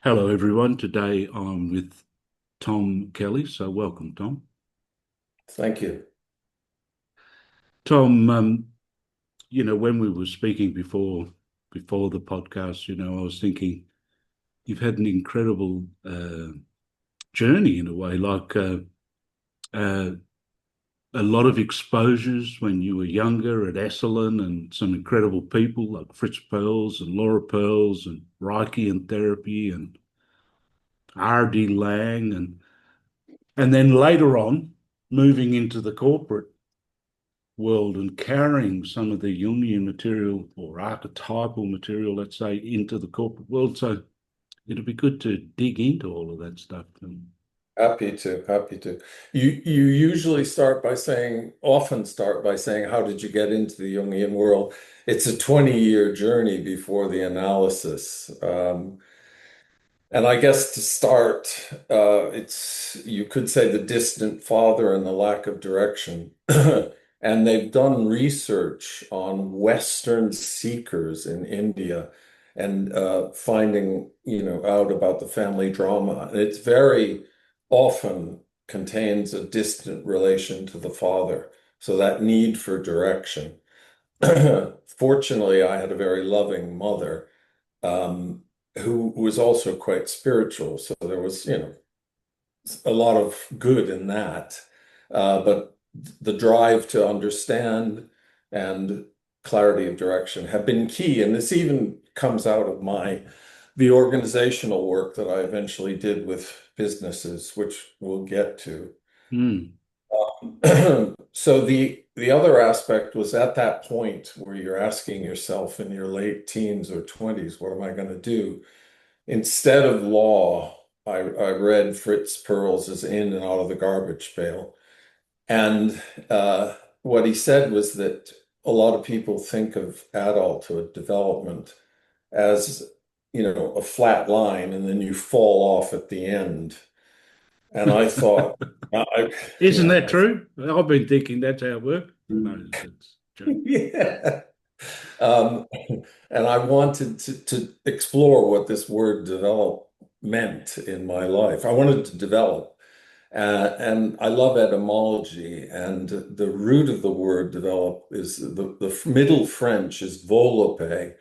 Hello, everyone. Today I'm with Tom Kelly. So, welcome, Tom. Thank you. Tom, when we were speaking before the podcast, I was thinking you've had an incredible journey in a way, uh, a lot of exposures when you were younger at Esalen, and some incredible people like Fritz and Laura Perls and Reich and therapy and R.D. Laing, and then later on moving into the corporate world and carrying some of the Jungian material or archetypal material, let's say, into the corporate world. So it'd be good to dig into all of that stuff. And Happy to. You usually often start by saying, how did you get into the Jungian world? It's a 20-year journey before the analysis. And I guess to start, you could say the distant father and the lack of direction. And they've done research on Western seekers in India and finding, out about the family drama. And it's very often contains a distant relation to the father. So that need for direction. Fortunately, I had a very loving mother. Um, who was also quite spiritual. So there was, a lot of good in that. But the drive to understand and clarity of direction have been key. And this even comes out of the organizational work that I eventually did with businesses, which we'll get to. mm, So the other aspect was at that point where you're asking yourself in your late teens or 20s, what am I going to do? Instead of law, I read Fritz Perls' In and Out of the Garbage Pail. And what he said was that a lot of people think of adulthood development as, a flat line and then you fall off at the end. And I thought, I, isn't yeah, that true? I've been thinking that's how it works. No, that's a joke. yeah. Um, and I wanted to explore what this word develop meant in my life. I wanted to develop. And I love etymology. And the root of the word develop is the Middle French is volonté,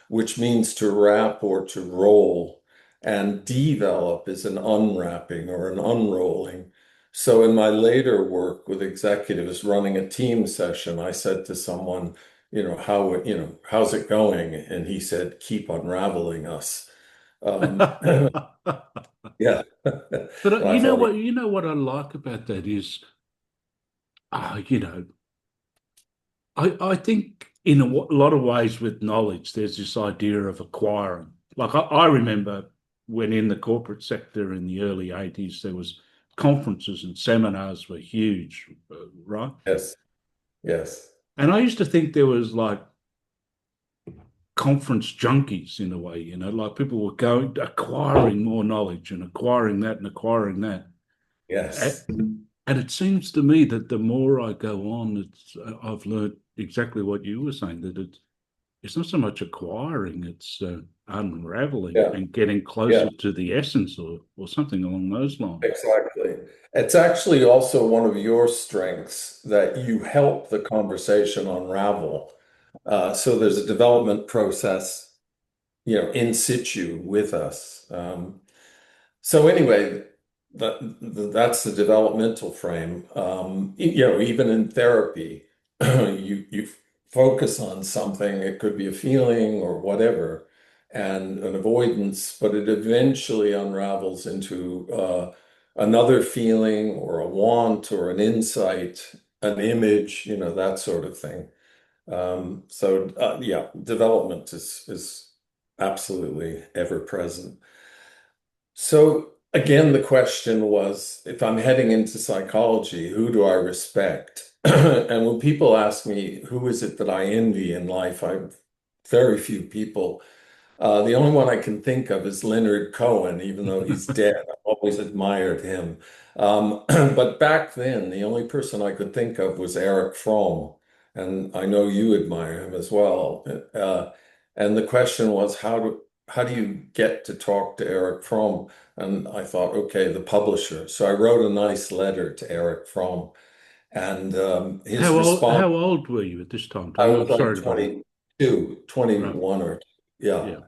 which means to wrap or to roll. And develop is an unwrapping or an unrolling. So in my later work with executives running a team session, I said to someone, how's it going? And he said, keep unraveling us. Um, yeah. But And I thought, you know what I like about that is, uh, you know, I think in a lot of ways with knowledge, there's this idea of acquiring. Like I remember when in the corporate sector in the early 80s, there was conferences and seminars were huge, right? yes, yes. And I used to think there was like conference junkies in a way, like people were going, acquiring more knowledge and acquiring that and acquiring that. Yes. And it seems to me that the more I go on, I've learned exactly what you were saying, that it's not so much acquiring, it's unraveling Yeah. and getting Yeah. closer to the essence or something along those lines. Exactly. It's actually also one of your strengths that you help the conversation unravel. So there's a development process, in situ with us. So anyway, that's the developmental frame. Even in therapy, you focus on something. It could be a feeling or whatever, and an avoidance, but it eventually unravels into another feeling or a want or an insight, an image, that sort of thing. Yeah, development is absolutely ever present. So again, the question was, if I'm heading into psychology, who do I respect? And when people ask me, who is it that I envy in life, I've very few people. The only one I can think of is Leonard Cohen, even though he's dead. I've always admired him. But back then, the only person I could think of was Erich Fromm, and I know you admire him as well. And the question was, how do you get to talk to Erich Fromm? And I thought, okay, the publisher. So I wrote a nice letter to Erich Fromm, and his response, How old were you at this time? I I'm was like sorry to bother. 22, Right. 21 or yeah,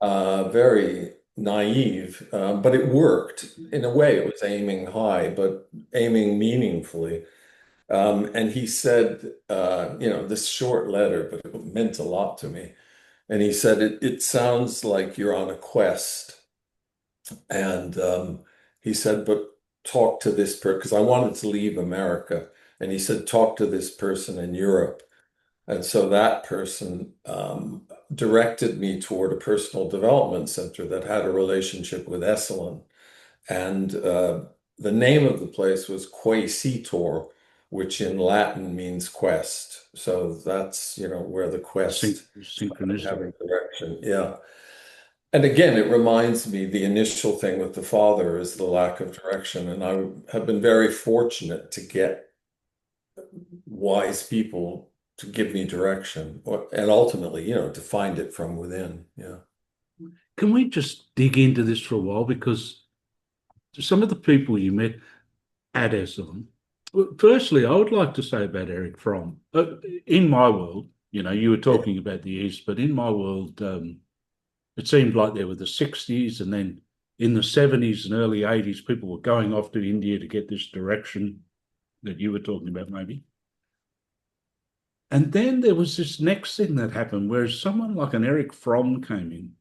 Yeah. very naive, but it worked. In a way, it was aiming high, but aiming meaningfully. And he said, this short letter, but it meant a lot to me. And he said, it sounds like you're on a quest. And he said, but talk to this person, because I wanted to leave America. And he said, talk to this person in Europe. And so that person directed me toward a personal development center that had a relationship with Esalen. And the name of the place was Quaesitor, which in Latin means quest. So that's, where the quest, Synchronicity. having direction. Yeah. And again, it reminds me the initial thing with the father is the lack of direction. And I have been very fortunate to get wise people to give me direction and ultimately, to find it from within. Yeah. Can we just dig into this for a while? Because some of the people you met at Esalen, well, firstly, I would like to say about Erich Fromm. In my world, you were Yeah. talking about the East, but in my world, it seemed like there were the 60s, and then in the 70s and early 80s, people were going off to India to get this direction that you were talking about, maybe. And then there was this next thing that happened where someone like an Erich Fromm came in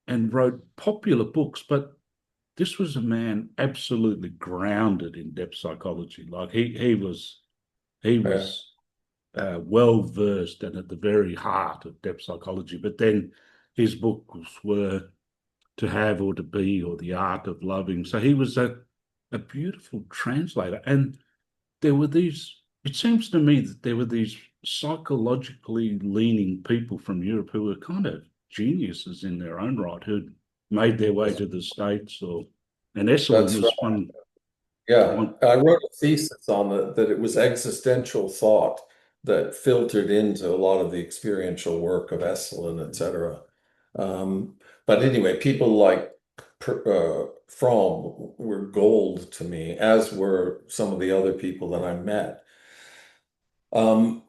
and wrote popular books, but this was a man absolutely grounded in depth psychology. Like he Yeah. was well versed and at the very heart of depth psychology. But then his books were To Have or to Be or The Art of Loving. So he was a beautiful translator. And there were these, it seems to me that there were these psychologically leaning people from Europe who were kind of geniuses in their own right who'd made their way to the States or and Esalen That's was right. one Yeah, one I wrote a thesis on it that it was existential thought that filtered into a lot of the experiential work of Esalen, et cetera. Um, but anyway, people like Fromm were gold to me, as were some of the other people that I met.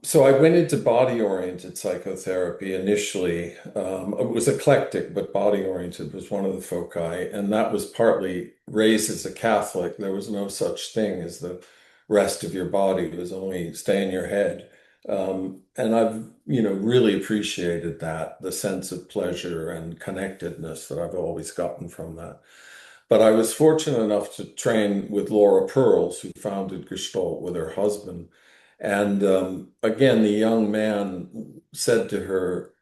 So I went into body-oriented psychotherapy initially. It was eclectic, but body-oriented was one of the foci, and that was partly raised as a Catholic. There was no such thing as the rest of your body; it was only stay in your head. And I've, really appreciated that, the sense of pleasure and connectedness that I've always gotten from that. But I was fortunate enough to train with Laura Perls, who founded Gestalt with her husband. And again, the young man said to her,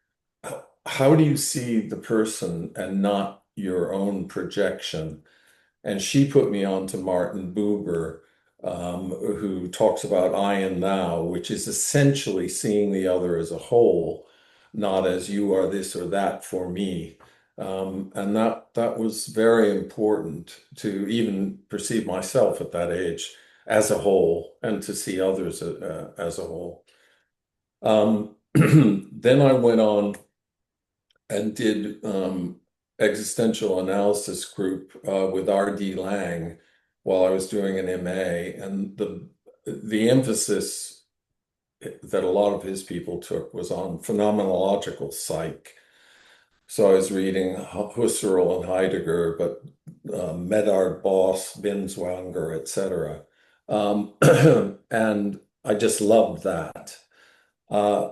how do you see the person and not your own projection? And she put me on to Martin Buber, who talks about I and thou, which is essentially seeing the other as a whole, not as you are this or that for me. And that was very important to even perceive myself at that age as a whole and to see others as a whole. Then I went on and did existential analysis group with R.D. Laing while I was doing an MA, and the emphasis that a lot of his people took was on phenomenological psych. So I was reading Husserl and Heidegger, but Medard Boss, Binswanger, etc. Um, and I just loved that. Uh,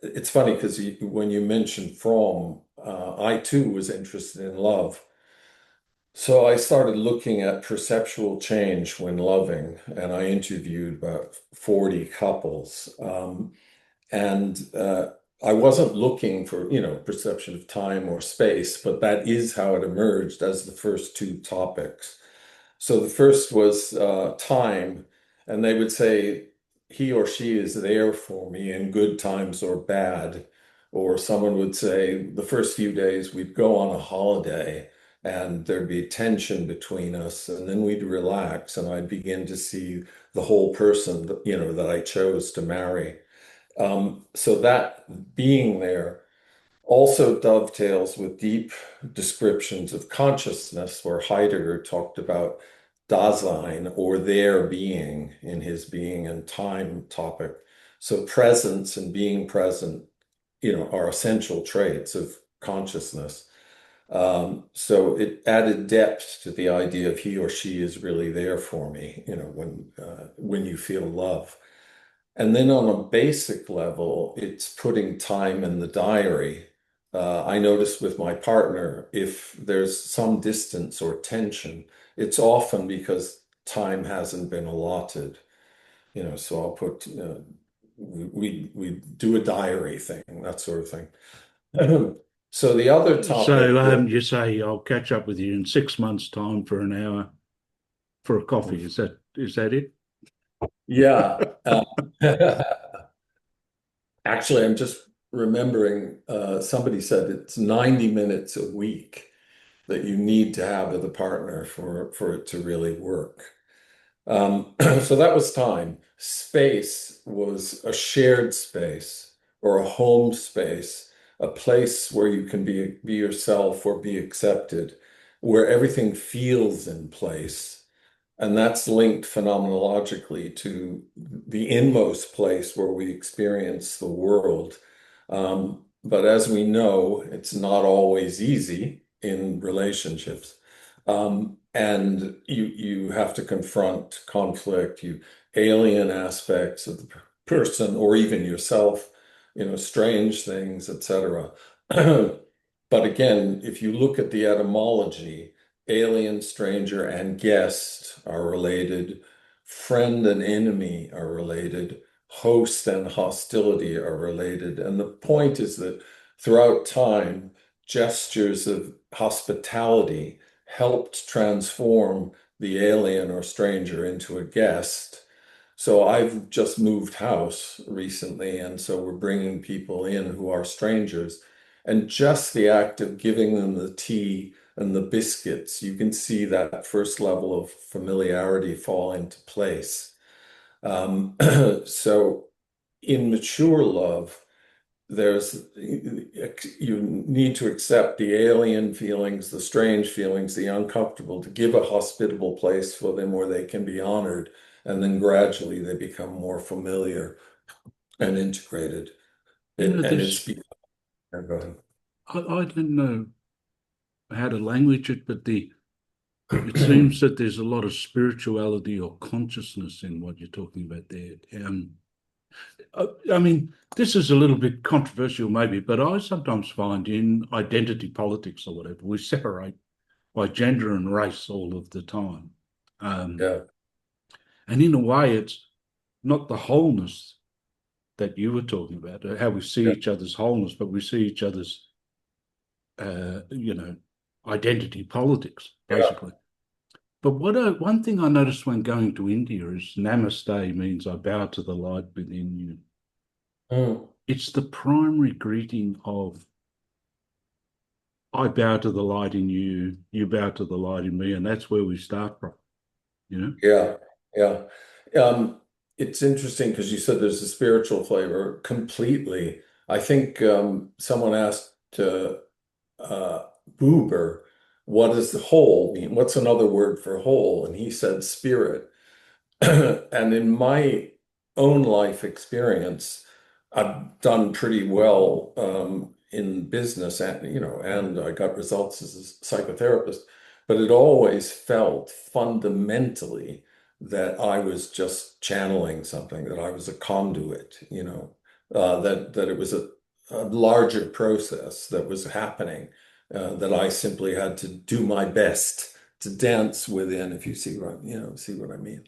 it's funny because when you mentioned Fromm, I too was interested in love. So I started looking at perceptual change when loving, and I interviewed about 40 couples. And I wasn't looking for, perception of time or space, but that is how it emerged as the first two topics. So the first was time, and they would say he or she is there for me in good times or bad. Or someone would say the first few days we'd go on a holiday and there'd be tension between us, and then we'd relax, and I'd begin to see the whole person that, that I chose to marry. So that being there. also dovetails with deep descriptions of consciousness, where Heidegger talked about Dasein or their being in his being and time topic. So presence and being present, are essential traits of consciousness. So it added depth to the idea of he or she is really there for me, when you feel love. And then on a basic level, it's putting time in the diary. I notice with my partner, if there's some distance or tension, it's often because time hasn't been allotted. So I'll put, we do a diary thing, that sort of thing. So the other So topic that, you say I'll catch up with you in 6 months' time for an hour for a coffee. Is that it? yeah, actually, I'm just remembering somebody said it's 90 minutes a week that you need to have with a partner for it to really work. So that was time. Space was a shared space or a home space, a place where you can be yourself or be accepted, where everything feels in place. And that's linked phenomenologically to the inmost place where we experience the world. But as we know, it's not always easy in relationships. And you have to confront conflict, you alien aspects of the person or even yourself, strange things, etc. But again, if you look at the etymology, alien, stranger, and guest are related. Friend and enemy are related. Host and hostility are related. And the point is that throughout time, gestures of hospitality helped transform the alien or stranger into a guest. So I've just moved house recently, and so we're bringing people in who are strangers. And just the act of giving them the tea and the biscuits, you can see that first level of familiarity fall into place. So in mature love, you need to accept the alien feelings, the strange feelings, the uncomfortable, to give a hospitable place for them where they can be honored, and then gradually they become more familiar and integrated. You know, And it's there's become, go ahead. I don't know how to language it, but it seems that there's a lot of spirituality or consciousness in what you're talking about there. I mean, this is a little bit controversial, maybe, but I sometimes find in identity politics or whatever, we separate by gender and race all of the time. Um, Yeah, and in a way, it's not the wholeness that you were talking about, how we see yeah, each other's wholeness, but we see each other's, uh, you know, identity politics, yeah. basically. But one thing I noticed when going to India is namaste means I bow to the light within you. Mm, It's the primary greeting of I bow to the light in you, you bow to the light in me, and that's where we start from, you know? yeah, yeah. It's interesting because you said there's a spiritual flavor completely. I think someone asked uh, Buber, what does the whole mean? What's another word for whole? And he said spirit. And in my own life experience, I've done pretty well in business, and and I got results as a psychotherapist. But it always felt fundamentally that I was just channeling something, that I was a conduit, that it was a larger process that was happening, that I simply had to do my best to dance within, if you see what I mean.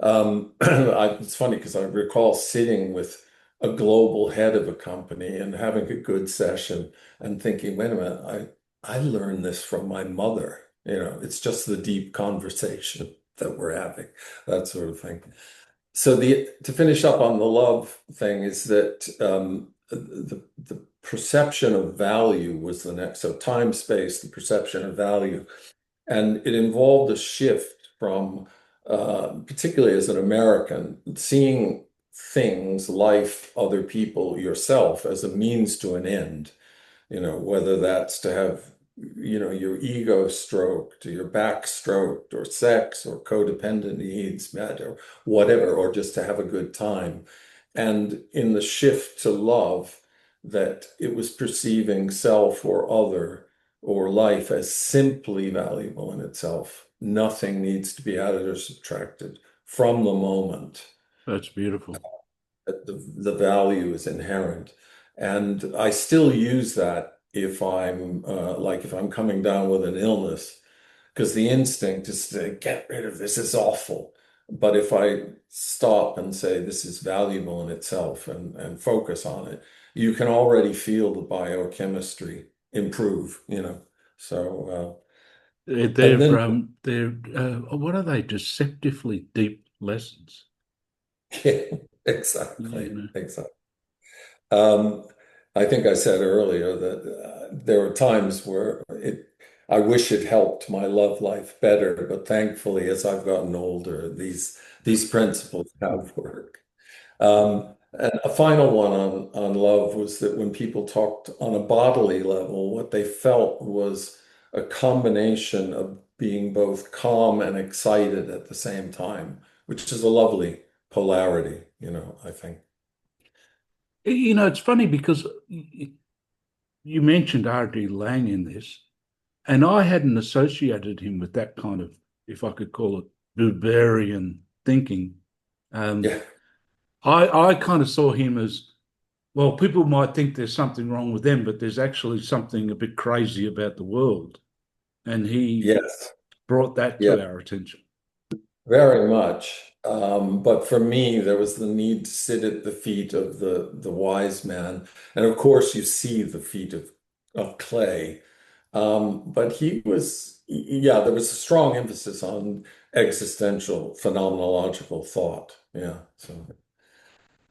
It's funny because I recall sitting with a global head of a company and having a good session and thinking, wait a minute, I learned this from my mother. It's just the deep conversation that we're having, that sort of thing. So to finish up on the love thing is that the perception of value was the next. So time, space, the perception of value. And it involved a shift from, particularly as an American, seeing things, life, other people, yourself as a means to an end. whether that's to have, your ego stroked or your back stroked or sex or codependent needs met or whatever, or just to have a good time. And in the shift to love, that it was perceiving self or other or life as simply valuable in itself. Nothing needs to be added or subtracted from the moment. That's beautiful. That the value is inherent. And I still use that if I'm like if I'm coming down with an illness, because the instinct is to get rid of this is awful. But if I stop and say this is valuable in itself and focus on it, you can already feel the biochemistry improve. So, and then, They're what are they? Deceptively deep lessons. yeah, You exactly, know. exactly. Um, I think I said earlier that there were times where I wish it helped my love life better, but thankfully, as I've gotten older, these principles have worked. And a final one on love was that when people talked on a bodily level, what they felt was a combination of being both calm and excited at the same time, which is a lovely polarity, I think. It's funny because you mentioned R.D. Laing in this, and I hadn't associated him with that kind of, if I could call it, Bavarian thinking. Um, Yeah. I kind of saw him as, well, people might think there's something wrong with them, but there's actually something a bit crazy about the world. And he Yes. brought that Yeah. to our attention. Very much. But for me, there was the need to sit at the feet of the wise man. And of course, you see the feet of clay. But yeah, there was a strong emphasis on existential phenomenological thought. Yeah.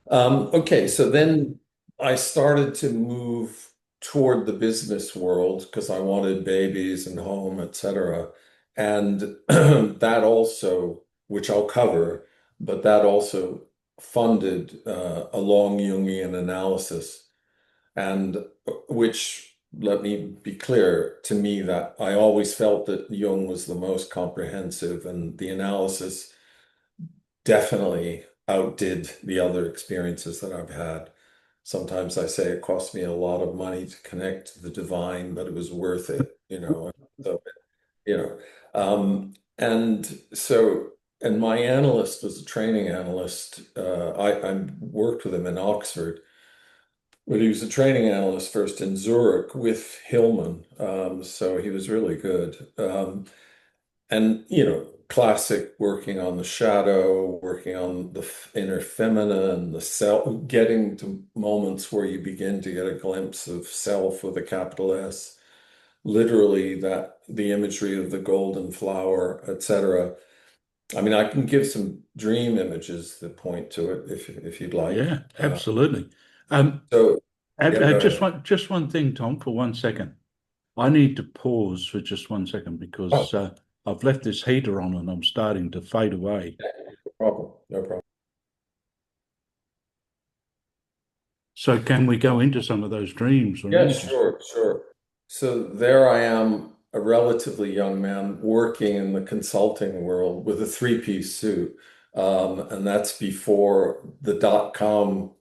Okay, so then I started to move toward the business world because I wanted babies and home, etc. And that also, which I'll cover, but that also funded a long Jungian analysis, and which, let me be clear, to me that I always felt that Jung was the most comprehensive, and the analysis definitely outdid the other experiences that I've had. Sometimes I say it cost me a lot of money to connect to the divine, but it was worth it. So, you know, and so, and my analyst was a training analyst. I worked with him in Oxford, but he was a training analyst first in Zurich with Hillman. So he was really good. And classic working on the shadow, working on the inner feminine, the self, getting to moments where you begin to get a glimpse of self with a capital S, literally that the imagery of the golden flower, etc. I mean, I can give some dream images that point to it if you'd like. Yeah, absolutely. Um, So yeah, go ahead. just one thing, Tom, for 1 second. I need to pause for just 1 second Oh, because I've left this heater on and I'm starting to fade away. no problem. No problem. So can we go into some of those dreams or Yeah, images? sure, sure. So there I am, a relatively young man working in the consulting world with a three-piece suit. And that's before the dot-com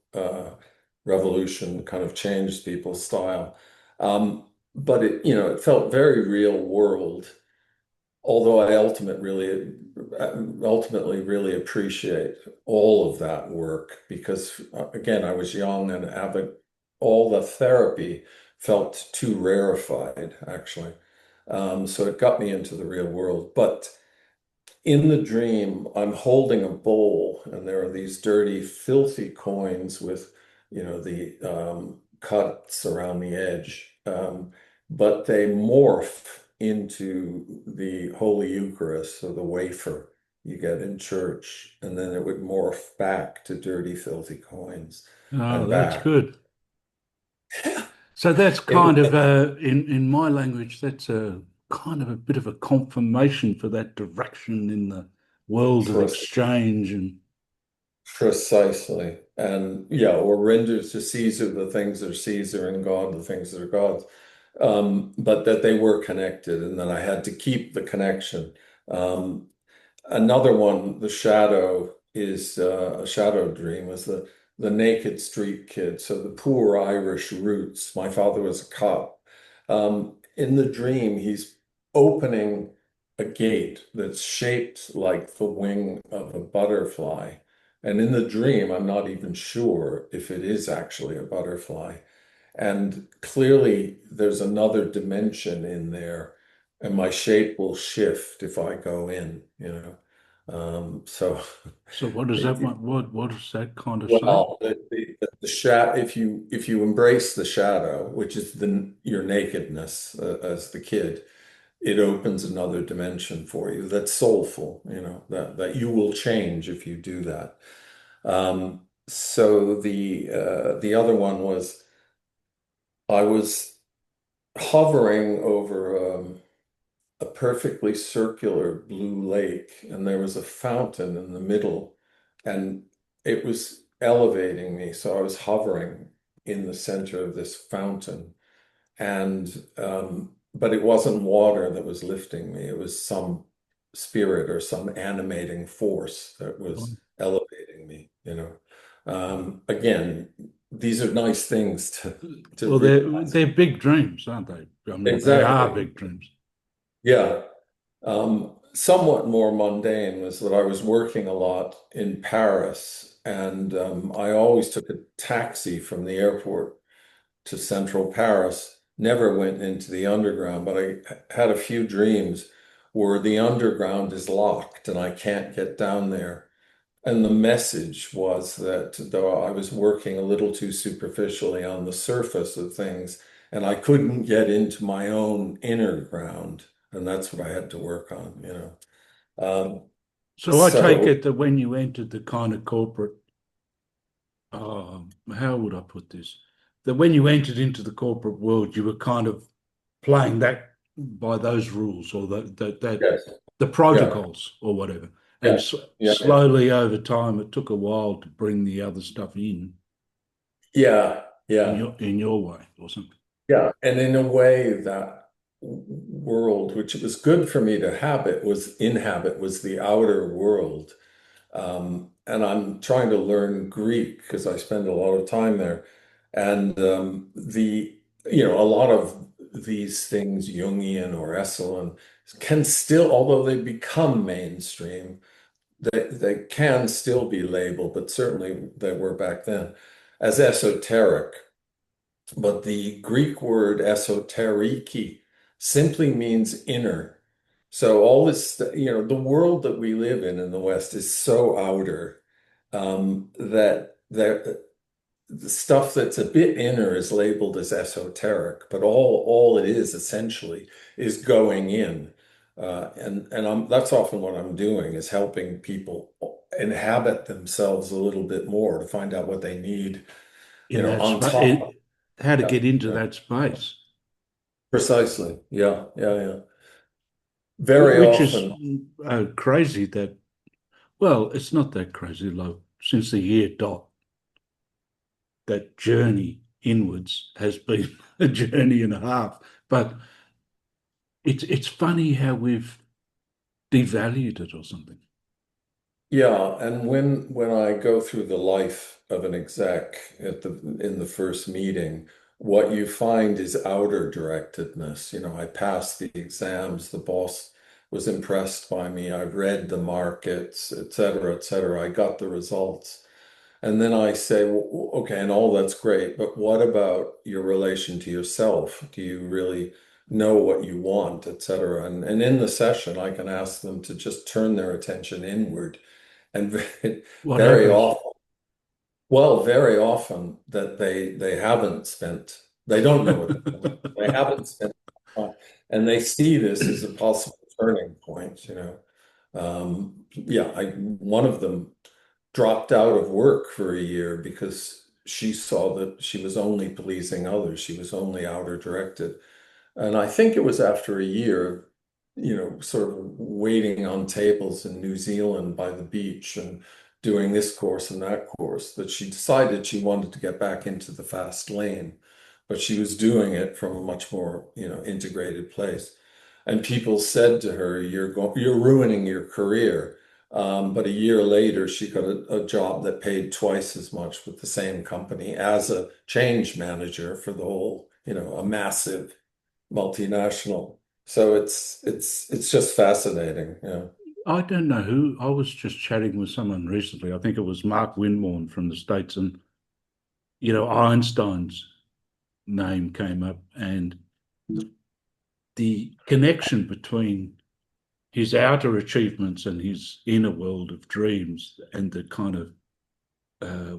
revolution kind of changed people's style. But it felt very real world, although I ultimately really appreciate all of that work because again, I was young and all the therapy felt too rarefied, actually. So it got me into the real world. But in the dream, I'm holding a bowl, and there are these dirty, filthy coins with, the cuts around the edge. But they morph into the Holy Eucharist, or the wafer you get in church, and then it would morph back to dirty, filthy coins Oh, and that's back. good. So that's It was kind of in my language, that's a kind of a bit of a confirmation for that direction in the world of interesting. exchange and Precisely. And yeah, or renders to Caesar the things that are Caesar and God the things that are God's. But that they were connected and that I had to keep the connection. Um, Another one, the shadow, is a shadow dream, is the naked street kid. So the poor Irish roots. My father was a cop. In the dream, he's opening a gate that's shaped like the wing of a butterfly. And in the dream, I'm not even sure if it is actually a butterfly. And clearly, there's another dimension in there, and my shape will shift if I go in, you know. So, So what does that it- what does that kind of say? well, the if you embrace the shadow, which is your nakedness as the kid, it opens another dimension for you that's soulful, you know, that you will change if you do that. So the other one was I was hovering over a perfectly circular blue lake, and there was a fountain in the middle, and it was elevating me. So I was hovering in the center of this fountain, and but it wasn't water that was lifting me. It was some spirit or some animating force that was elevating me, you know. Again, these are nice things to Well, realize. they're big dreams, aren't they? I mean, they are Exactly. big dreams. Yeah. Somewhat more mundane was that I was working a lot in Paris, and I always took a taxi from the airport to central Paris, never went into the underground, but I had a few dreams where the underground is locked and I can't get down there. And the message was that though I was working a little too superficially on the surface of things, and I couldn't get into my own inner ground, and that's what I had to work on, you know. Um, So I take so it that when you entered the kind of corporate, how would I put this? That when you entered into the corporate world, you were kind of playing that by those rules or that yes, the yeah, protocols or whatever. And yeah, yeah, slowly over time, it took a while to bring the other stuff yeah, yeah. in your way or something. Yeah, and in a way, that world, which it was good for me to inhabit, was the outer world. And I'm trying to learn Greek because I spend a lot of time there. And a lot of these things, Jungian or Esalen, can still, although they become mainstream, they can still be labeled, but certainly they were back then, as esoteric. But the Greek word esoteriki simply means inner. So all this, the world that we live in the West is so outer that the stuff that's a bit inner is labeled as esoteric, but all it is essentially is going in. That's often what I'm doing is helping people inhabit themselves a little bit more to find out what they need, In that on top of. how to Yeah, get into yeah. that space, Precisely. Yeah, yeah, yeah. Very which is often, crazy that, well, it's not that crazy, like, since the year dot, that journey inwards has been a journey and a half. But it's funny how we've devalued it or something. yeah. And when I go through the life of an exec in the first meeting, what you find is outer directedness. I passed the exams, the boss was impressed by me, I read the markets, et cetera, et cetera. I got the results. And then I say, well, okay, and all that's great, but what about your relation to yourself? Do you really know what you want, et cetera? And in the session, I can ask them to just turn their attention inward. And What very happens? often, well, very often that they haven't spent, they don't know what they want. They haven't spent time. And they see this as a possible turning point, you know. Yeah, one of them dropped out of work for a year because she saw that she was only pleasing others. She was only outer directed. And I think it was after a year, sort of waiting on tables in New Zealand by the beach and doing this course and that course, that she decided she wanted to get back into the fast lane, but she was doing it from a much more, integrated place. And people said to her, you're ruining your career." But a year later, she got a job that paid twice as much with the same company as a change manager for the whole, a massive multinational. So it's just fascinating. Yeah. I don't know who. I was just chatting with someone recently. I think it was Mark Winmorn from the States, and Einstein's name came up, and the connection between his outer achievements and his inner world of dreams, and the kind of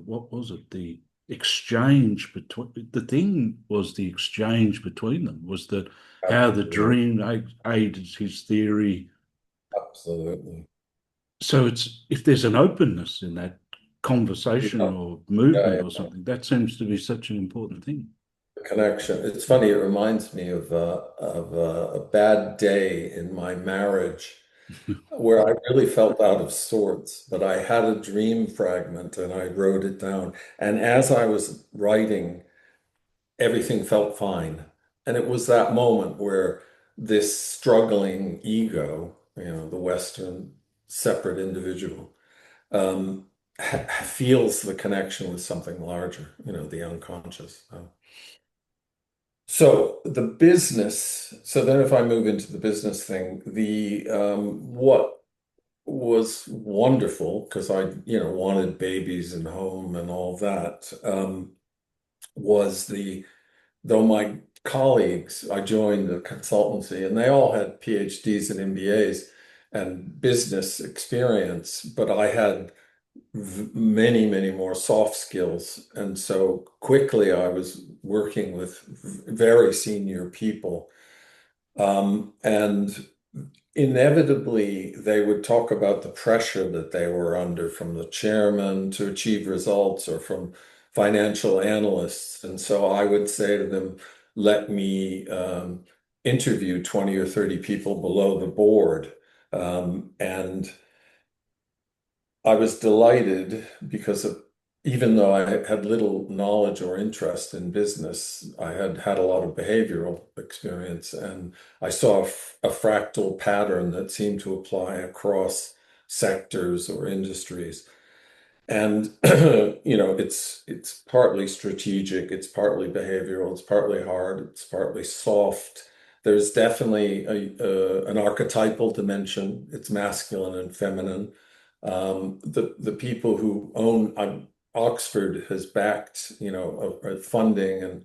what was it? The exchange between the thing was the exchange between them was that how the Absolutely. dream aided his theory. Absolutely. So it's if there's an openness in that conversation Yeah. or movement Yeah, or yeah. something, that seems to be such an important thing. Connection. It's funny, it reminds me of a bad day in my marriage where I really felt out of sorts, but I had a dream fragment and I wrote it down. And as I was writing, everything felt fine. And it was that moment where this struggling ego, the Western separate individual, feels the connection with something larger, the unconscious. So then if I move into the business thing, the what was wonderful because I, wanted babies and home and all that, was though my colleagues, I joined the consultancy and they all had PhDs and MBAs and business experience, but I had many, many more soft skills. And so quickly I was working with very senior people. And inevitably, they would talk about the pressure that they were under from the chairman to achieve results or from financial analysts. And so I would say to them, let me interview 20 or 30 people below the board. And I was delighted because even though I had little knowledge or interest in business, I had had a lot of behavioral experience, and I saw a fractal pattern that seemed to apply across sectors or industries. And it's partly strategic, it's partly behavioral, it's partly hard, it's partly soft. There's definitely an archetypal dimension. It's masculine and feminine. The people who own Oxford has backed, funding and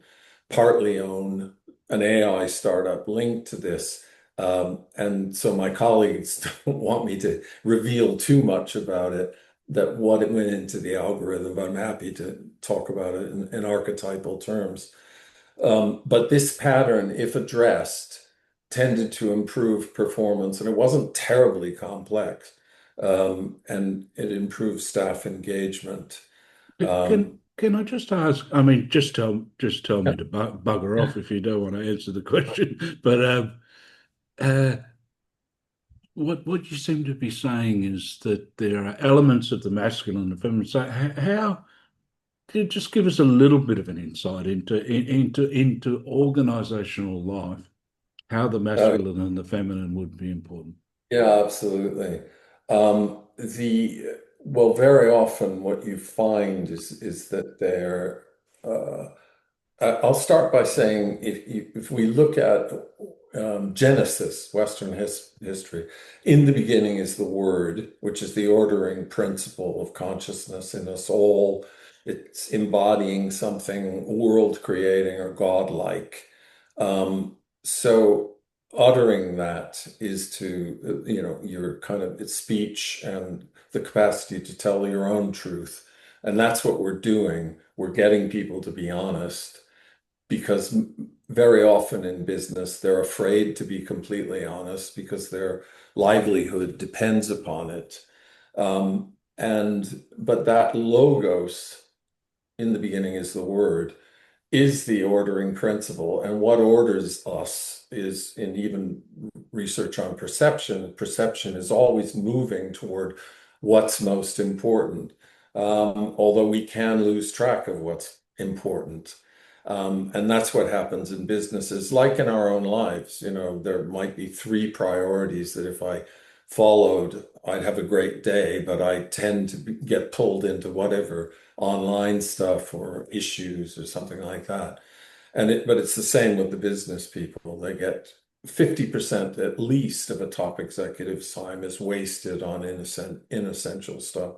partly own an AI startup linked to this. And so my colleagues don't want me to reveal too much about it, that what it went into the algorithm, but I'm happy to talk about it in archetypal terms. But this pattern, if addressed, tended to improve performance, and it wasn't terribly complex, and it improved staff engagement. But Um, can I just ask? I mean, just tell me to bugger off if you don't want to answer the question. But uh, what you seem to be saying is that there are elements of the masculine and the feminine. So how could you just give us a little bit of an insight into organizational life, how the uh, masculine and the feminine would be important? yeah, absolutely. Well, very often what you find is that uh, I'll start by saying if we look at Genesis, Western history, in the beginning is the Word, which is the ordering principle of consciousness in us all. It's embodying something world creating or godlike. So uttering that is to, your kind of it's speech and the capacity to tell your own truth. And that's what we're doing. We're getting people to be honest because very often in business, they're afraid to be completely honest because their livelihood depends upon it. But that logos in the beginning is the word, is the ordering principle. And what orders us is in even research on perception, perception is always moving toward what's most important. Although we can lose track of what's important. And that's what happens in businesses, like in our own lives. You know, there might be three priorities that if I followed, I'd have a great day, but I tend to get pulled into whatever online stuff or issues or something like that. But it's the same with the business people. They get 50% at least of a top executive's time is wasted on inessential stuff.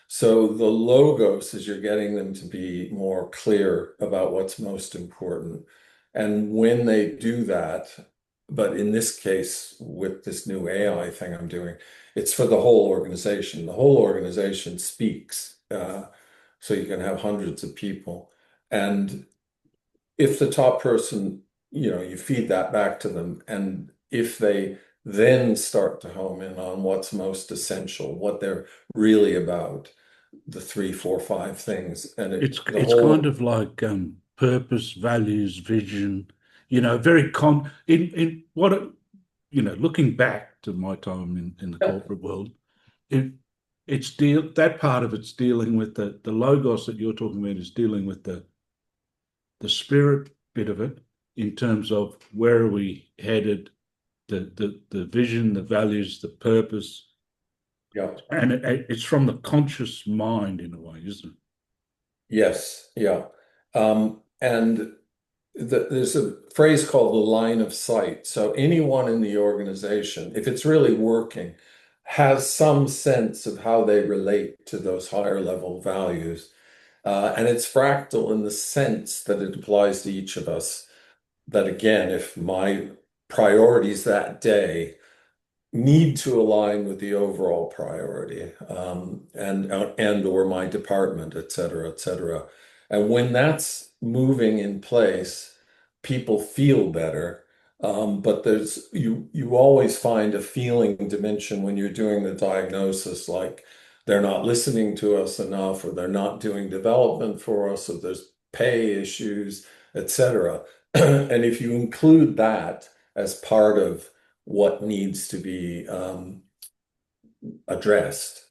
So the logos is you're getting them to be more clear about what's most important. And when they do that, but in this case, with this new AI thing I'm doing, it's for the whole organization. The whole organization speaks. So you can have hundreds of people. And if the top person, you know, you feed that back to them, and if they then start to home in on what's most essential, what they're really about, the three, four, five things, and the It's whole, kind of like purpose, values, vision. Very in what looking back to my time in the yeah, corporate world, it it's that part of it's dealing with the logos that you're talking about is dealing with the spirit bit of it in terms of where are we headed, the vision, the values, the purpose, yeah, and it's from the conscious mind in a way, isn't it? yes, yeah. And there's a phrase called the line of sight. So anyone in the organization, if it's really working, has some sense of how they relate to those higher level values. And it's fractal in the sense that it applies to each of us. That again, if my priorities that day need to align with the overall priority, and or my department, et cetera, et cetera. And when that's moving in place, people feel better. But you always find a feeling dimension when you're doing the diagnosis, like they're not listening to us enough, or they're not doing development for us, or there's pay issues, et cetera. And if you include that as part of what needs to be addressed,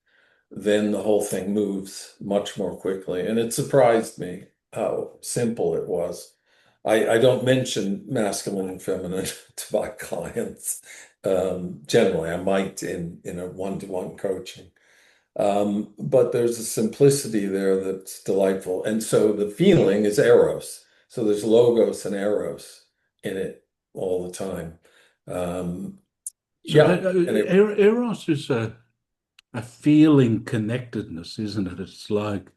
then the whole thing moves much more quickly. And it surprised me how simple it was. I don't mention masculine and feminine to my clients. Generally, I might in a one-to-one coaching. But there's a simplicity there that's delightful. And so the feeling is eros. So there's logos and eros in it all the time. Um, So yeah, that and it, eros is a feeling connectedness, isn't it? It's like,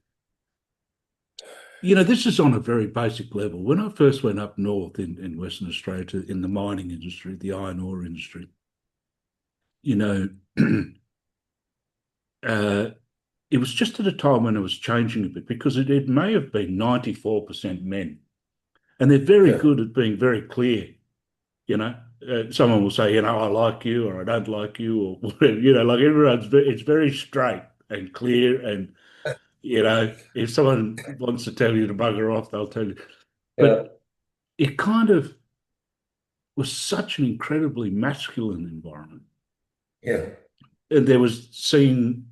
this is on a very basic level. When I first went up north in Western Australia in the mining industry, the iron ore industry, you know, uh, it was just at a time when it was changing a bit because it may have been 94% men. And they're very yeah, good at being very clear, you know. Someone will say, I like you or I don't like you or whatever, like it's very straight and clear. And, if someone wants to tell you to bugger off, they'll tell you. yeah, But it kind of was such an incredibly masculine environment. yeah, And there was seen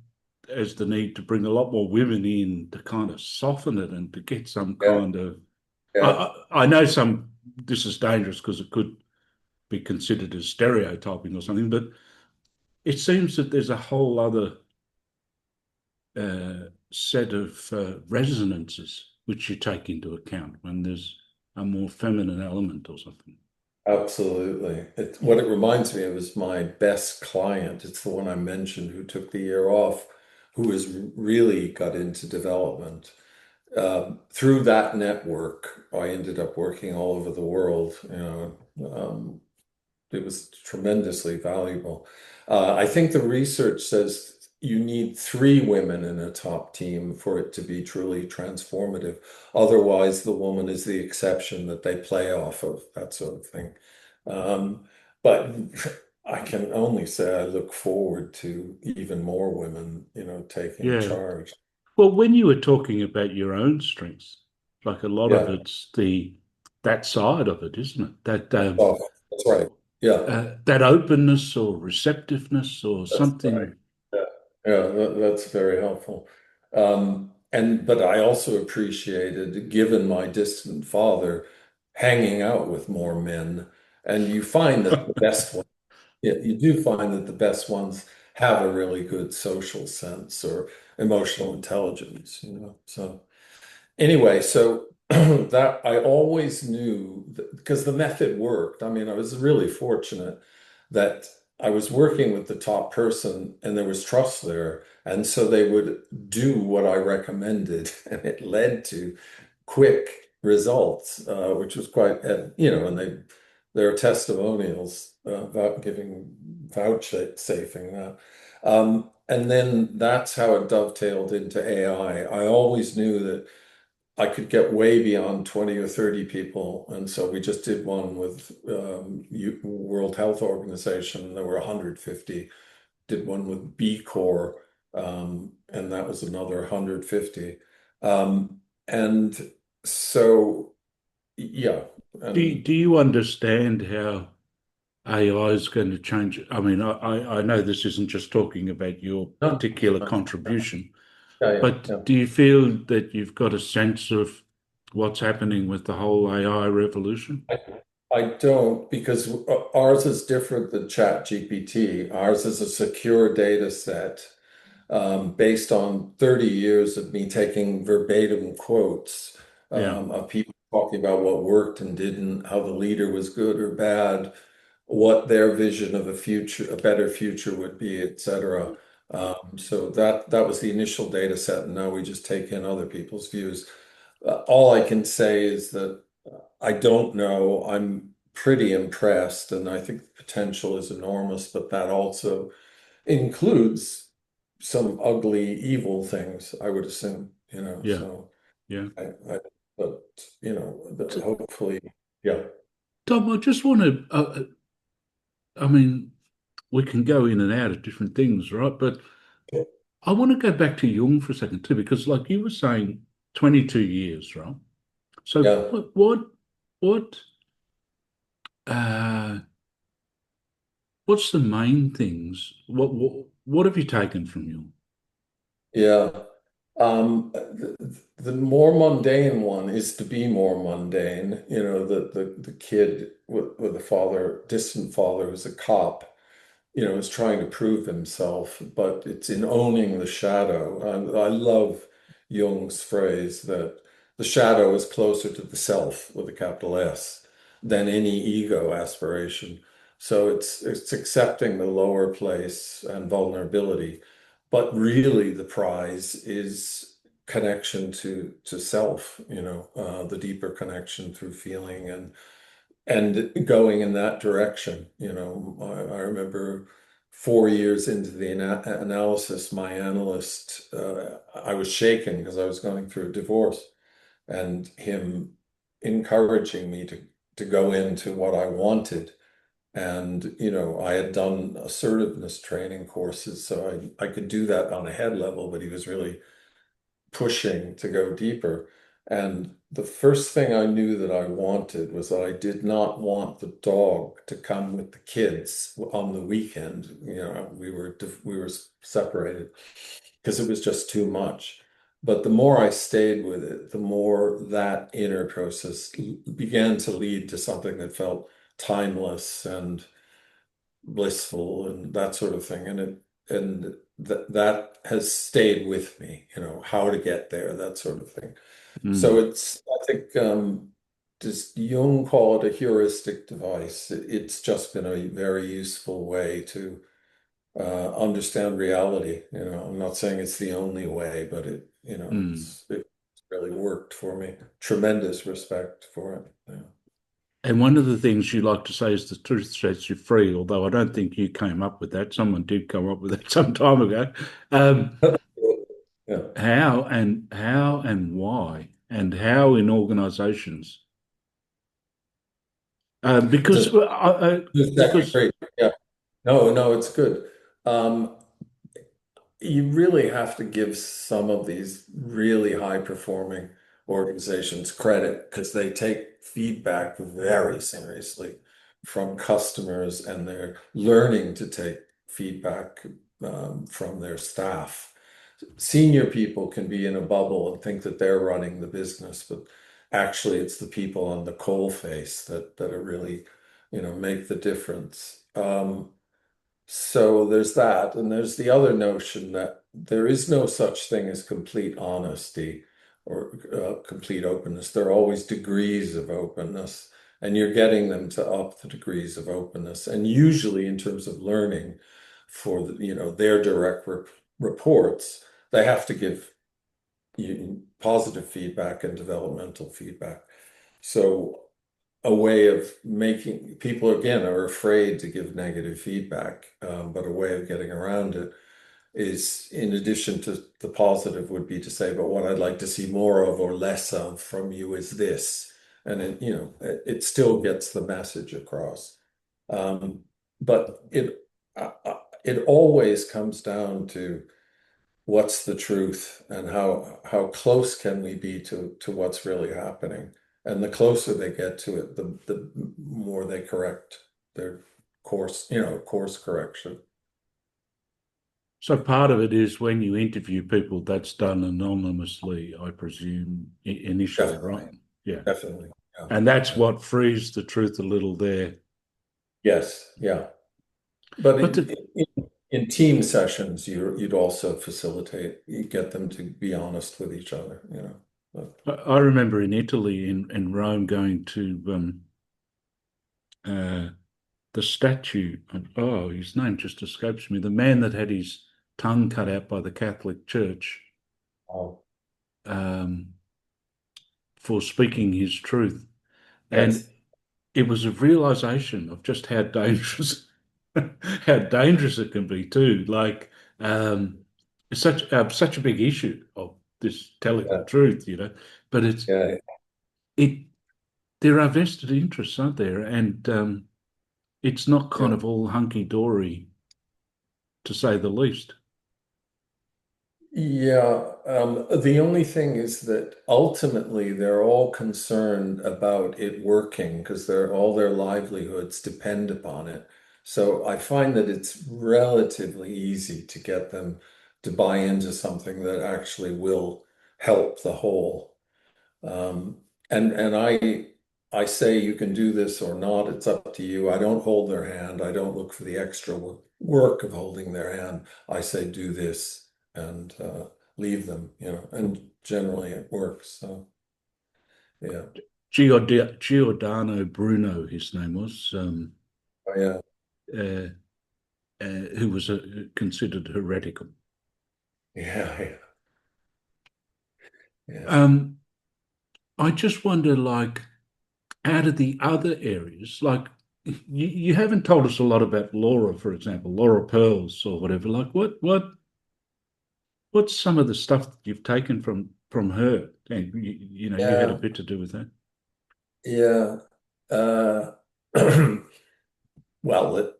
as the need to bring a lot more women in to kind of soften it and to get some yeah, kind of. I, yeah, I know this is dangerous because it could be considered as stereotyping or something, but it seems that there's a whole other set of resonances which you take into account when there's a more feminine element or something. absolutely. What it reminds me of is my best client. It's the one I mentioned who took the year off, who has really got into development. Through that network, I ended up working all over the world. It was tremendously valuable. I think the research says you need three women in a top team for it to be truly transformative. Otherwise, the woman is the exception that they play off of, that sort of thing. Um, but I can only say I look forward to even more women, taking Yeah. charge. Well, when you were talking about your own strengths, like a lot of Yeah, it's that side of it, isn't it? oh, that's right. Yeah, That openness or receptiveness or that's right. something. Yeah. Yeah, that's very helpful. But I also appreciated, given my distant father, hanging out with more men. And you find that the best ones, yeah, you do find that the best ones have a really good social sense or emotional intelligence, you know. So anyway, so that I always knew that, because the method worked. I mean, I was really fortunate that I was working with the top person and there was trust there. And so they would do what I recommended, and it led to quick results, which was quite, and there are testimonials about giving vouchsafing that. And then that's how it dovetailed into AI. I always knew that I could get way beyond 20 or 30 people. And so we just did one with World Health Organization. There were 150. Did one with B Corps, and that was another 150. And so, yeah. And Do you understand how AI is going to change it? I mean, I know this isn't just talking about your no, particular contribution, yeah, yeah, but yeah. do you feel that you've got a sense of what's happening with the whole AI revolution? I, I don't, because ours is different than ChatGPT. Ours is a secure data set based on 30 years of me taking verbatim quotes Yeah. of people talking about what worked and didn't, how the leader was good or bad, what their vision of a future, a better future would be, etc. So that was the initial data set, and now we just take in other people's views. All I can say is that I don't know. I'm pretty impressed, and I think the potential is enormous, but that also includes some ugly, evil things, I would assume, you know. Yeah. So Yeah. I but hopefully, yeah, Tom, I just want to, I mean, we can go in and out of different things, right? But I want to go back to Jung for a second too, because like you were saying, 22 years, right? So yeah, what, uh, what's the main things? What have you taken from Jung? yeah. The more mundane one is to be more mundane. You know, the kid with a father, distant father, who's a cop, is trying to prove himself, but it's in owning the shadow. I love Jung's phrase that the shadow is closer to the self with a capital S than any ego aspiration. So it's accepting the lower place and vulnerability, but really the prize is connection to self, the deeper connection through feeling and going in that direction. I remember 4 years into the analysis, my analyst, I was shaken because I was going through a divorce, and him encouraging me to go into what I wanted. And, I had done assertiveness training courses, so I could do that on a head level, but he was really pushing to go deeper. And the first thing I knew that I wanted was that I did not want the dog to come with the kids on the weekend. We were separated because it was just too much. But the more I stayed with it, the more that inner process began to lead to something that felt timeless and blissful and that sort of thing. And that has stayed with me, how to get there, that sort of thing. So Mm, I think, does Jung call it a heuristic device? It's just been a very useful way to understand reality. I'm not saying it's the only way, but mm. it's really worked for me. Tremendous respect for it. Yeah. And one of the things you like to say is the truth sets you free, although I don't think you came up with that. Someone did come up with that some time ago. Um, Yeah. how and why and how in organizations? Because Does that be because great? Yeah. No, no, it's good. Um, you really have to give some of these really high performing organizations credit because they take feedback very seriously from customers, and they're learning to take feedback from their staff. Senior people can be in a bubble and think that they're running the business, but actually it's the people on the coal face that are really, make the difference. So there's that, and there's the other notion that there is no such thing as complete honesty or complete openness. There are always degrees of openness, and you're getting them to up the degrees of openness. And usually, in terms of learning for their direct reports, they have to give you positive feedback and developmental feedback. So a way of making people again are afraid to give negative feedback, but a way of getting around it is, in addition to the positive, would be to say, but what I'd like to see more of or less of from you is this, and it still gets the message across. But it always comes down to what's the truth and how close can we be to what's really happening. And the closer they get to it, the more they correct their course correction. So part of it is when you interview people, that's done anonymously, I presume, initially, right? Definitely, Yeah. definitely. Yeah, And that's yeah. what frees the truth a little there. Yes, yeah. But But in team sessions, you'd also facilitate, you get them to be honest with each other, I remember in Italy, in Rome, going to uh, the statue. Oh, his name just escapes me. The man that had his tongue cut out by the Catholic Church Oh, um, for speaking his truth. And yes, it was a realization of just how dangerous, how dangerous it can be too. Like it's such a big issue of this telling the yeah, truth, But yeah, it there are vested interests, aren't there? And it's not yeah. kind of all hunky dory, to say the least. Yeah, the only thing is that ultimately they're all concerned about it working because all their livelihoods depend upon it. So I find that it's relatively easy to get them to buy into something that actually will help the whole. Um, and I say you can do this or not. It's up to you. I don't hold their hand. I don't look for the extra work of holding their hand. I say do this and leave them. And generally it works. So yeah, Giordano Bruno, his name was, oh, yeah, uh, who was considered heretical. yeah, yeah, yeah. Um, I just wonder, like, out of the other areas, like you haven't told us a lot about Laura, for example, Laura Perls or whatever. Like, what's some of the stuff that you've taken from her? And you had a Yeah, bit to do with that. yeah. Uh, well,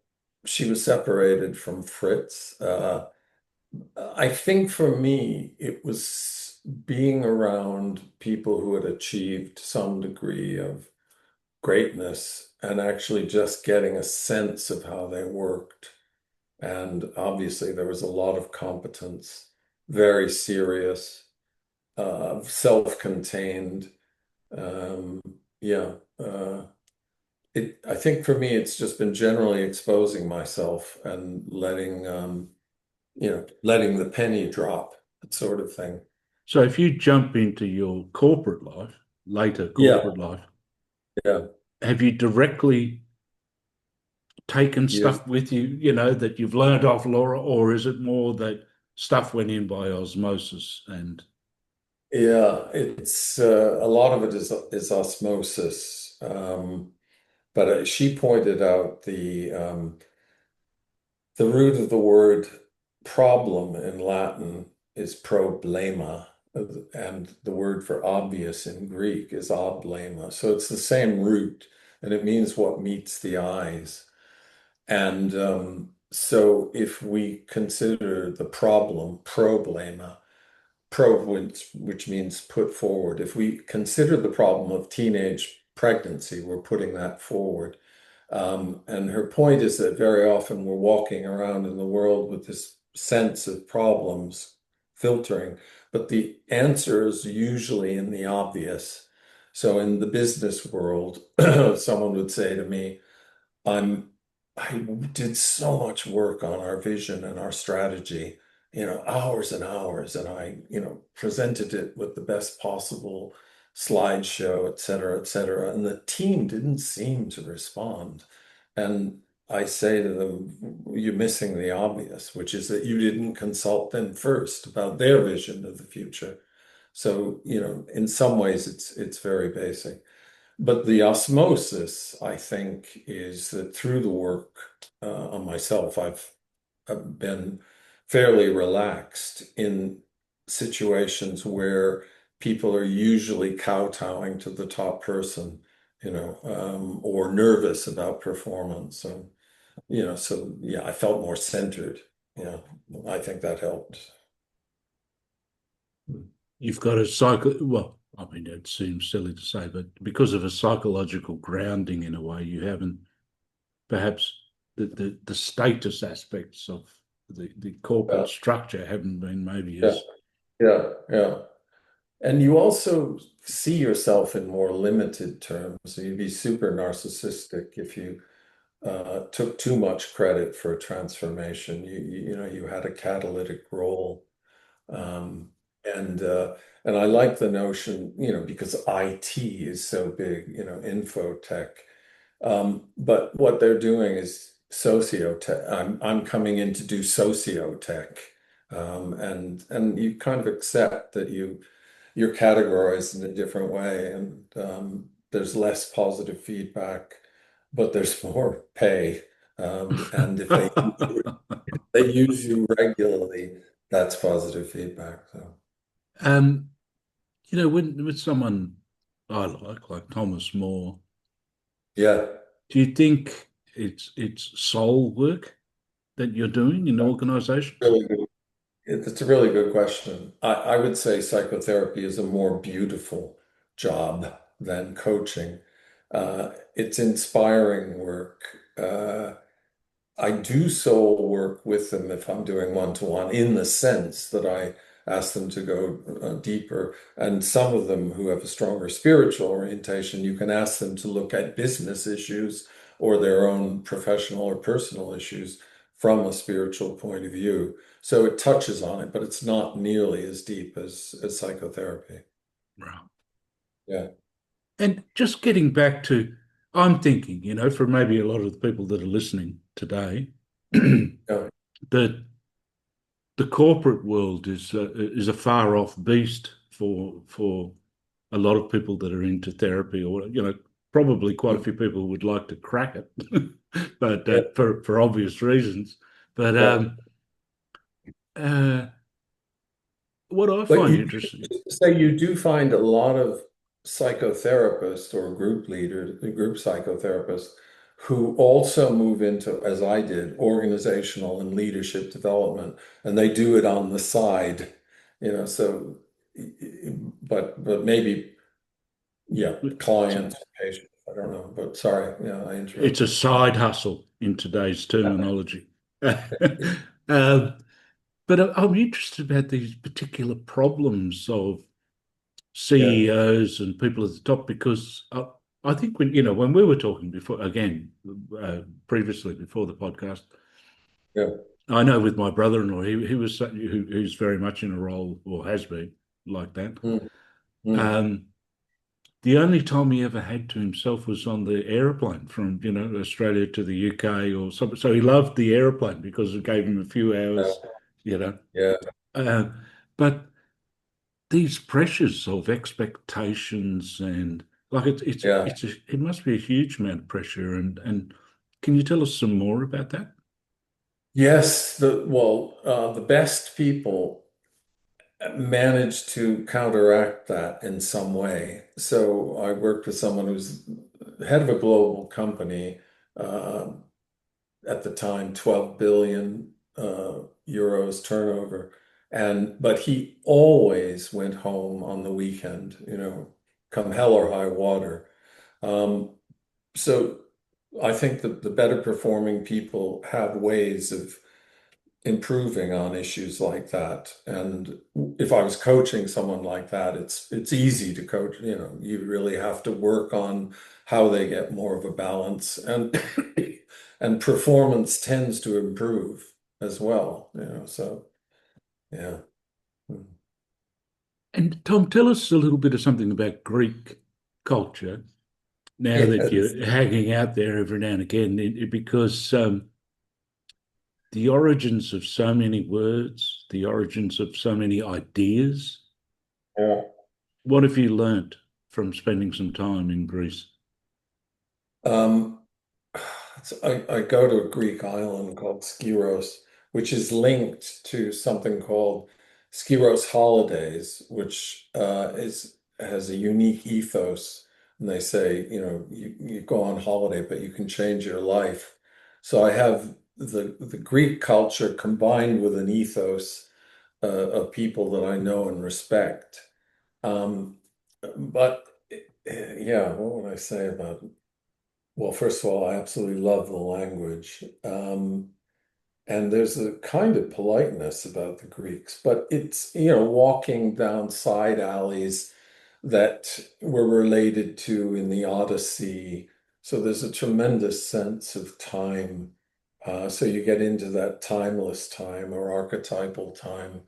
she was separated from Fritz. I think for me, it was being around people who had achieved some degree of greatness and actually just getting a sense of how they worked. And obviously, there was a lot of competence, very serious, self-contained. Um, yeah. I think for me, it's just been generally exposing myself and letting the penny drop, that sort of thing. So if you jump into your corporate life, later Yeah, corporate life, yeah. have you directly taken Yes. stuff with you, that you've learned off Laura, or is it more that stuff went in by osmosis and Yeah, it's a lot of it is osmosis. But she pointed out the root of the word problem in Latin is problema, and the word for obvious in Greek is oblema. So it's the same root, and it means what meets the eyes. And so if we consider the problem, problema, which means put forward, if we consider the problem of teenage pregnancy, we're putting that forward. And her point is that very often we're walking around in the world with this sense of problems, filtering, but the answer is usually in the obvious. So in the business world, someone would say to me, I'm I did so much work on our vision and our strategy, hours and hours, and I, presented it with the best possible slideshow, et cetera, et cetera. And the team didn't seem to respond. And I say to them, you're missing the obvious, which is that you didn't consult them first about their vision of the future. So, in some ways it's very basic. But the osmosis, I think, is that through the work on myself, I've been fairly relaxed in situations where people are usually kowtowing to the top person, or nervous about performance. So yeah, I felt more centered. Yeah, I think that helped. You've got a psycho. Well, I mean, it seems silly to say, but because of a psychological grounding in a way, you haven't perhaps the status aspects of the corporate Yeah, structure haven't been maybe yeah, as yeah, yeah. And you also see yourself in more limited terms. So you'd be super narcissistic if you took too much credit for a transformation. You had a catalytic role, um, and uh, and I like the notion, because IT is so big, info tech. But what they're doing is sociotech. I'm coming in to do sociotech, and you kind of accept that you're categorized in a different way, and there's less positive feedback, but there's more pay. And if they use you regularly, that's positive feedback. So um, when with someone I like Thomas More, yeah, do you think it's soul work that you're doing in organizations? really good. It's a really good question. I would say psychotherapy is a more beautiful job than coaching. It's inspiring work. I do soul work with them if I'm doing one-to-one, in the sense that I ask them to go deeper. And some of them who have a stronger spiritual orientation, you can ask them to look at business issues or their own professional or personal issues from a spiritual point of view. So it touches on it, but it's not nearly as deep as psychotherapy. Right. Yeah. And just getting back to, I'm thinking, for maybe a lot of the people that are listening today, Yeah. that the corporate world is a far off beast for a lot of people that are into therapy, or probably quite a few people would like to crack it, but Yeah. for obvious reasons. But Yeah. uh, what I But find you interesting, say you do find a lot of psychotherapists or group leaders, group psychotherapists who also move into, as I did, organizational and leadership development, and they do it on the side, so but maybe, yeah, it's a, clients, patients, I don't know, but sorry, yeah, I it's a interrupted. side hustle in today's terminology. um, but I'm interested about these particular problems of Yeah, CEOs and people at the top because I think when we were talking before again previously before the podcast, yeah. I know with my brother-in-law who's very much in a role or has been like that. Mm, mm. Um, the only time he ever had to himself was on the aeroplane from Australia to the UK or something. So he loved the aeroplane because it gave him a few Yeah, hours, you know. yeah, Uh, but these pressures of expectations and like yeah. it must be a huge amount of pressure and can you tell us some more about that? Yes, the best people managed to counteract that in some way. So I worked with someone who's head of a global company, uh, at the time, 12 billion euros turnover. But he always went home on the weekend, come hell or high water. Um, so I think that the better performing people have ways of improving on issues like that. And if I was coaching someone like that, it's easy to coach. You really have to work on how they get more of a balance, and and performance tends to improve as well. So yeah. And Tom, tell us a little bit of something about Greek culture now that Yes. you're hanging out there every now and again, because the origins of so many words, the origins of so many ideas. Yeah. What have you learnt from spending some time in Greece? Um, I go to a Greek island called Skiros, which is linked to something called Skiros Holidays, which is has a unique ethos. And they say, you go on holiday, but you can change your life. So I have the Greek culture combined with an ethos of people that I know and respect. Um, but yeah, what would I say about it? Well, first of all, I absolutely love the language. And there's a kind of politeness about the Greeks, but it's, walking down side alleys that were related to in the Odyssey. So there's a tremendous sense of time. So you get into that timeless time or archetypal time.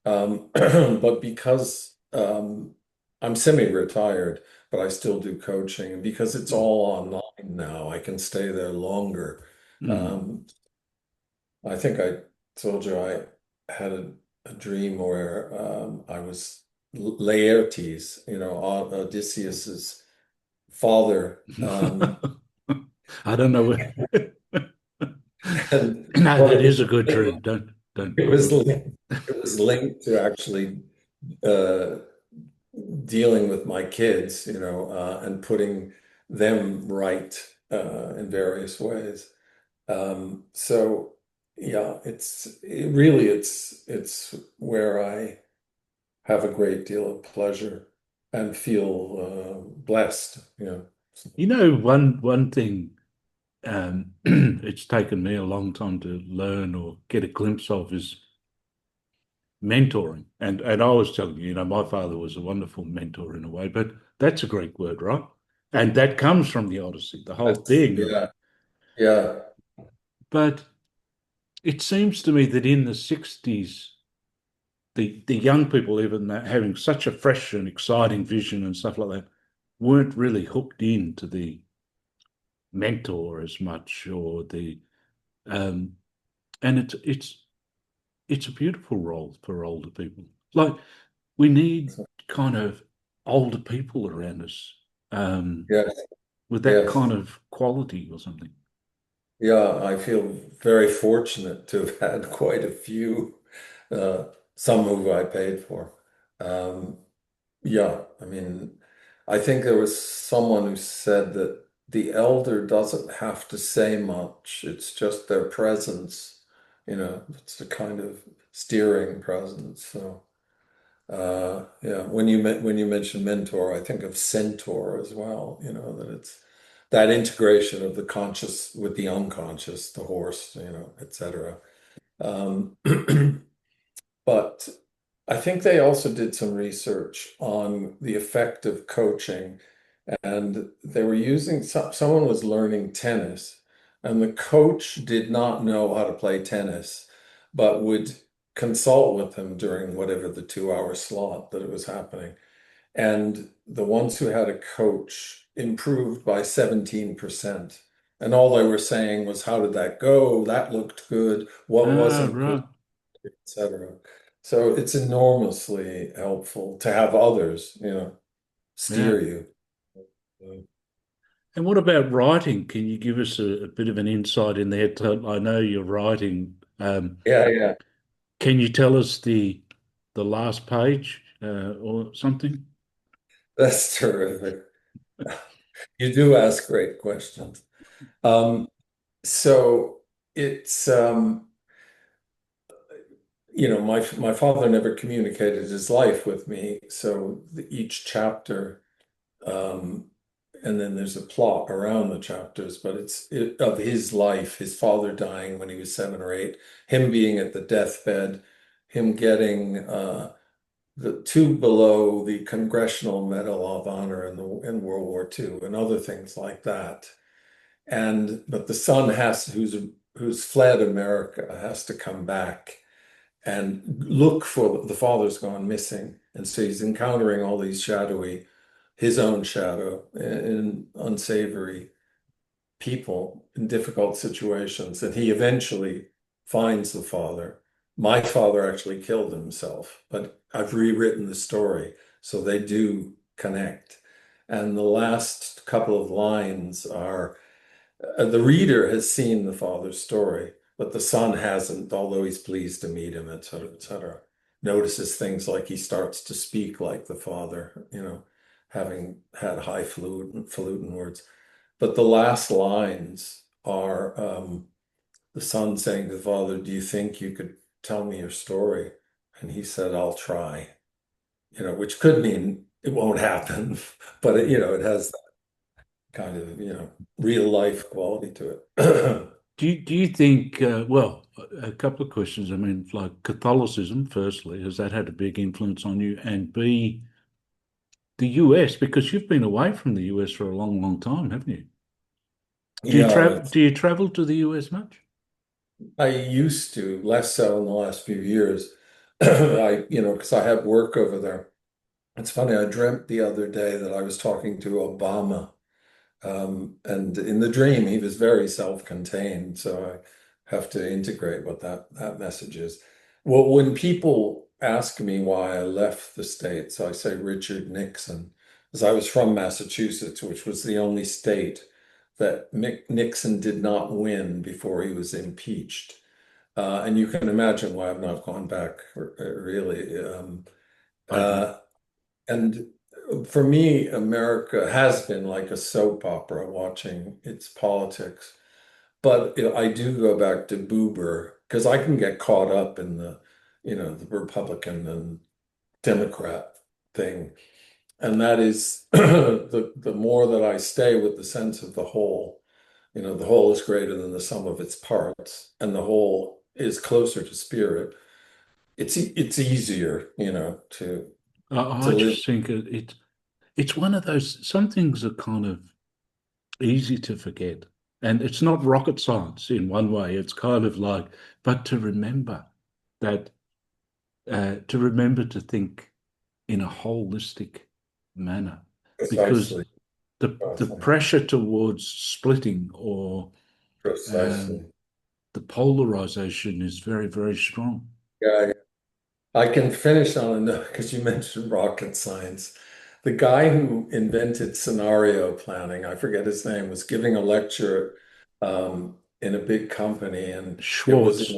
But because I'm semi-retired, but I still do coaching, and because it's Mm. all online now, I can stay there longer. Mm. Um, I think I told you I had a dream where I was Laertes, Odysseus's father. I don't know. And No, what that it is was, a good dream. Don't. it was linked, it was linked to actually uh, dealing with my kids, and putting them right in various ways. So yeah, it's where I have a great deal of pleasure and feel blessed. One thing it's taken me a long time to learn or get a glimpse of is mentoring. And I was telling you, my father was a wonderful mentor in a way, but that's a Greek word, right? And that comes from the Odyssey, the whole thing of. Yeah, yeah, But it seems to me that in the 60s, the young people, even having such a fresh and exciting vision and stuff like that, weren't really hooked into the mentor as much, or the um, and it's a beautiful role for older people. Like, we need kind of older people around us, yes, with that kind yes. of quality or something. Yeah, I feel very fortunate to have had quite a few, uh, some who I paid for. Um, Yeah, I mean, I think there was someone who said that the elder doesn't have to say much. It's just their presence, it's the kind of steering presence. So, yeah, when you mention mentor, I think of centaur as well, that it's that integration of the conscious with the unconscious, the horse, etc. Um, but I think they also did some research on the effect of coaching, and they were using someone was learning tennis, and the coach did not know how to play tennis, but would consult with them during whatever the 2 hour slot that it was happening. And the ones who had a coach improved by 17%. And all they were saying was, how did that go? That looked good. What Ah, wasn't good? right. Etc. So it's enormously helpful to have others, Yeah. steer you. And what about writing? Can you give us a bit of an insight in there? I know you're writing. Yeah, yeah, Can you tell us the last page or something? that's terrific. You do ask great questions. Um, so it's my father never communicated his life with me, so each chapter um, and then there's a plot around the chapters, but of his life, his father dying when he was 7 or 8, him being at the deathbed, him getting the two below the Congressional Medal of Honor in World War II, and other things like that. But the son who's fled America has to come back and look for the father's gone missing. And so he's encountering all these his own shadow in unsavory people in difficult situations. And he eventually finds the father. My father actually killed himself, but I've rewritten the story so they do connect. And the last couple of lines are the reader has seen the father's story, but the son hasn't, although he's pleased to meet him, et cetera, et cetera. Notices things like he starts to speak like the father, having had highfalutin words. But the last lines are the son saying to the father, "Do you think you could tell me your story?" And he said, "I'll try," which could mean it won't happen, but it has kind of, real life quality to it. Do you think, well, a couple of questions. I mean, like Catholicism, firstly, has that had a big influence on you? And B, the US, because you've been away from the US for a long, long time, haven't you? Do you Yeah, travel, do you travel to the US much? I used to, less so in the last few years. Because I have work over there. It's funny, I dreamt the other day that I was talking to Obama. And in the dream, he was very self-contained, so I have to integrate what that message is. Well, when people ask me why I left the States, I say Richard Nixon, because I was from Massachusetts, which was the only state that Nixon did not win before he was impeached. And you can imagine why I've not gone back, really. I do. Uh, and for me, America has been like a soap opera watching its politics. But I do go back to Buber because I can get caught up in the Republican and Democrat thing. And that is the more that I stay with the sense of the whole, the whole is greater than the sum of its parts, and the whole is closer to spirit. It's easier, to I live. just think it's one of those, some things are kind of easy to forget. And it's not rocket science in one way. It's kind of like, but to remember that, to remember to think in a holistic manner, because Precisely. the pressure towards splitting or um, Precisely. the polarization is very, very strong. Yeah, I can finish on a note because you mentioned rocket science. The guy who invented scenario planning, I forget his name, was giving a lecture in a big company, and it was Schwartz.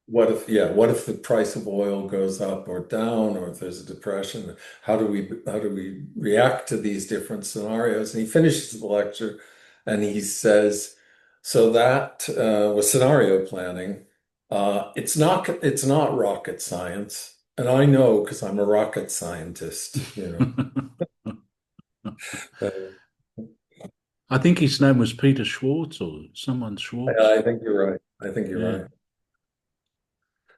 what if the price of oil goes up or down, or if there's a depression? How do we react to these different scenarios? And he finishes the lecture and he says, so that was scenario planning. It's not rocket science. And I know because I'm a rocket scientist. Uh, I think his name was Peter Schwartz or someone Schwartz. I think you're right. I think you're Yeah. right.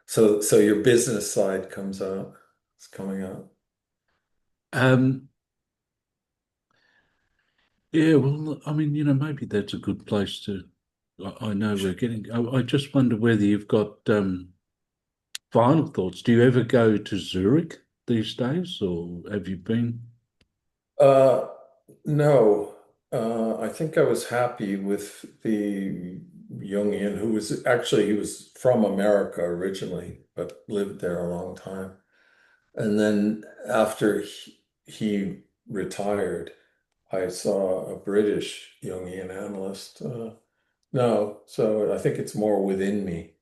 So your business side comes out. It's coming out. Um, yeah, well, I mean, maybe that's a good place to. I know we're getting. I just wonder whether you've got final thoughts. Do you ever go to Zurich these days, or have you been? Uh, no, I think I was happy with the Jungian, he was from America originally, but lived there a long time. And then after he retired, I saw a British Jungian analyst. No, so I think it's more within me,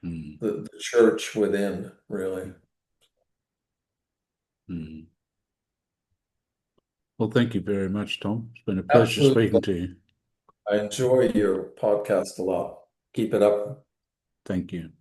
Hmm, the church within, really. hmm. Well, thank you very much, Tom. It's been a pleasure Absolutely. speaking to you. I enjoy your podcast a lot. Keep it up. Thank you.